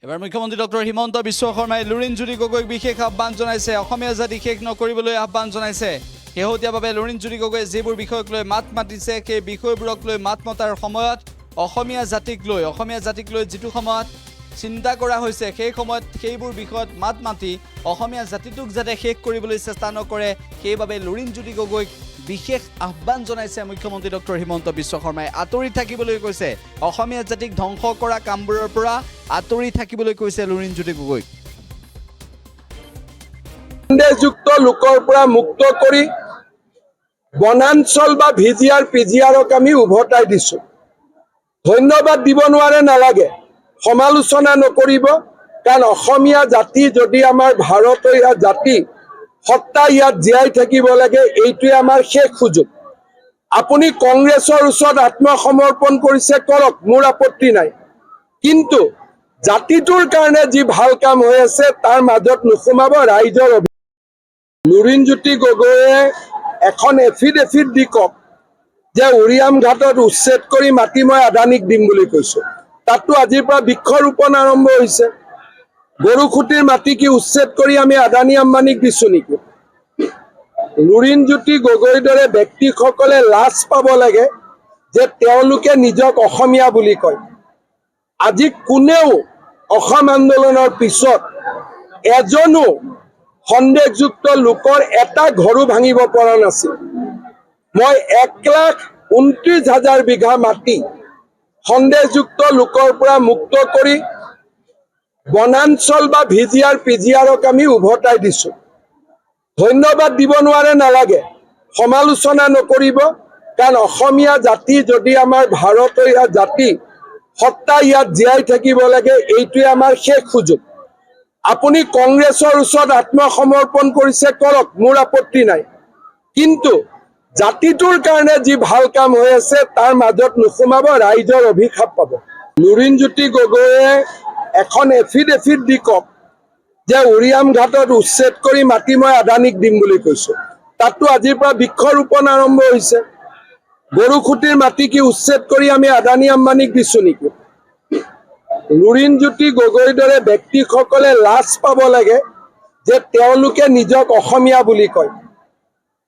এবাৰ মুখ্যমন্ত্ৰী ডক্টৰ হিমন্ত বিশ্ব শৰ্মাই লুৰিণজ্যোতি গগৈক বিশেষ আহ্বান জনাইছে। অসমীয়া জাতি শেষ নকৰিবলৈ আহ্বান জনাইছে। শেহতীয়াভাৱে লুৰিণজ্যোতি গগৈয়ে যিবোৰ বিষয়ক লৈ মাত মাতিছে সেই বিষয়বোৰক লৈ মাত মতাৰ সময়ত অসমীয়া জাতিক লৈ যিটো সময়ত চিন্তা কৰা হৈছে সেই সময়ত সেইবোৰ বিষয়ত মাত মাতি অসমীয়া জাতিটোক যাতে শেষ কৰিবলৈ চেষ্টা নকৰে সেইবাবে লুৰিণজ্যোতি গগৈক বিশেষ আহ্বান জনাইছে মুখ্যমন্ত্ৰী ডক্টৰ হিমন্ত বিশ্ব শৰ্মাই। আঁতৰি থাকিবলৈ কৈছে, অসমীয়া জাতিক ধ্বংস কৰা কামবোৰৰ পৰা আঁতৰি থাকিবলৈ কৈছে লুৰিণজ্যোতি গগৈক। সন্দেহযুক্ত লোকৰ পৰা মুক্ত কৰি বনাঞ্চল বা ভিজিআৰ পিজিআৰক আমি উভতাই দিছো। ধন্যবাদ দিব নোৱাৰে, নালাগে, সমালোচনা নকৰিব, কাৰণ অসমীয়া জাতি যদি আমাৰ ভাৰতীয় জাতি সত্তা ইয়াত জীয়াই থাকিব লাগে, এইটোৱে আমাৰ শেষ সুযোগ। আপুনি কংগ্ৰেছৰ ওচৰত আত্মসমৰ্পণ কৰিছে, কৰক, মোৰ আপত্তি নাই, কিন্তু জাতিটোৰ কাৰণে যি ভাল কাম হৈ আছে তাৰ মাজত নোসোমাব ৰাইজৰ। লুৰিণজ্যোতি গগৈয়ে এখন এফিডেভিট দি কওক যে উৰিয়াম ঘাটত উচ্ছেদ কৰি মাটি মই আদানীক দিম বুলি কৈছো। তাতো আজিৰ পৰা বৃক্ষৰোপণ আৰম্ভ হৈছে। গৰুখুটিৰ মাটি কি উচ্ছেদ কৰি আমি আদানী আম্বানীক দিছো নেকি? লুৰিণজ্যোতি গগৈৰ দৰে ব্যক্তিসকলে লাজ পাব লাগে যে তেওঁলোকে নিজক অসমীয়া বুলি কয়। আজি কোনেও অসম আন্দোলনৰ পিছত এজনো সন্দেহযুক্ত লোকৰ এটা ঘৰো ভাঙিব পৰা নাছিল। মই 1,29,000 বিঘা মাটি সন্দেহযুক্ত লোকৰ পৰা মুক্ত কৰি বনাঞ্চল বা ভিজিআৰ পিজিআৰক আমি উভতাই দিছো। ধন্যবাদ দিব নোৱাৰে, নালাগে, সমালোচনা নকৰিব, কাৰণ অসমীয়া জাতি যদি আমাৰ ভাৰতীয় জাতি সত্তা ইয়াত জীয়াই থাকিব লাগে, এইটোৱে আমাৰ শেষ সুযোগ। আপুনি কংগ্ৰেছৰ ওচৰত আত্মসমৰ্পণ কৰিছে, কৰক, মোৰ আপত্তি নাই, কিন্তু জাতিটোৰ কাৰণে যি ভাল কাম হৈ আছে তাৰ মাজত নোসোমাব ৰাইজৰ অভিশাপ পাব। লুৰিণজ্যোতি গগৈয়ে এখন এফিডেভিট দি কওক যে উৰিয়াম ঘাটত উচ্ছেদ কৰি মাটি মই আদানীক দিম বুলি কৈছো। তাতো আজিৰ পৰা বৃক্ষৰোপণ আৰম্ভ হৈছে। গৰুখুটিৰ মাটি কি উচ্ছেদ কৰি আমি আদানী আম্বানীক দিছো নেকি? লুৰিণজ্যোতি গগৈৰ দৰে ব্যক্তিসকলে লাজ পাব লাগে যে তেওঁলোকে নিজক অসমীয়া বুলি কয়।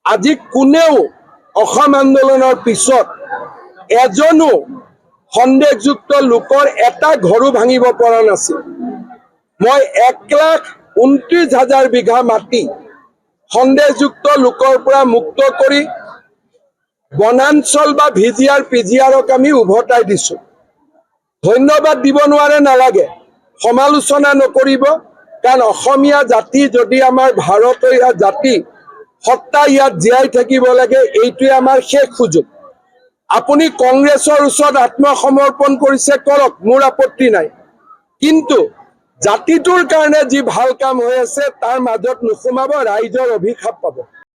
আজি কোনেও অসম আন্দোলনৰ পিছত এজনো সন্দেহযুক্ত লোকৰ এটা ঘৰো ভাঙিব পৰা নাছিল। মই 1,29,000 বিঘা মাটি সন্দেহযুক্ত লোকৰ পৰা মুক্ত কৰি বনাঞ্চল বা ভিজিআৰ পিজিআৰক আমি উভতাই দিছো। ধন্যবাদ দিব নোৱাৰে, নালাগে, সমালোচনা নকৰিব, কাৰণ অসমীয়া জাতি যদি আমাৰ ভাৰতীয় জাতি সত্তা ইয়াত জীয়াই থাকিব লাগে, এইটোৱে আমাৰ শেষ সুযোগ। আপুনি কংগ্ৰেছৰ ওচৰত আত্মসমৰ্পণ কৰিছে, কৰক, মোৰ আপত্তি নাই, কিন্তু জাতিটোৰ কাৰণে যি ভাল কাম হৈ আছে তাৰ মাজত নোসোমাব ৰাইজৰ অভিশাপ পাব।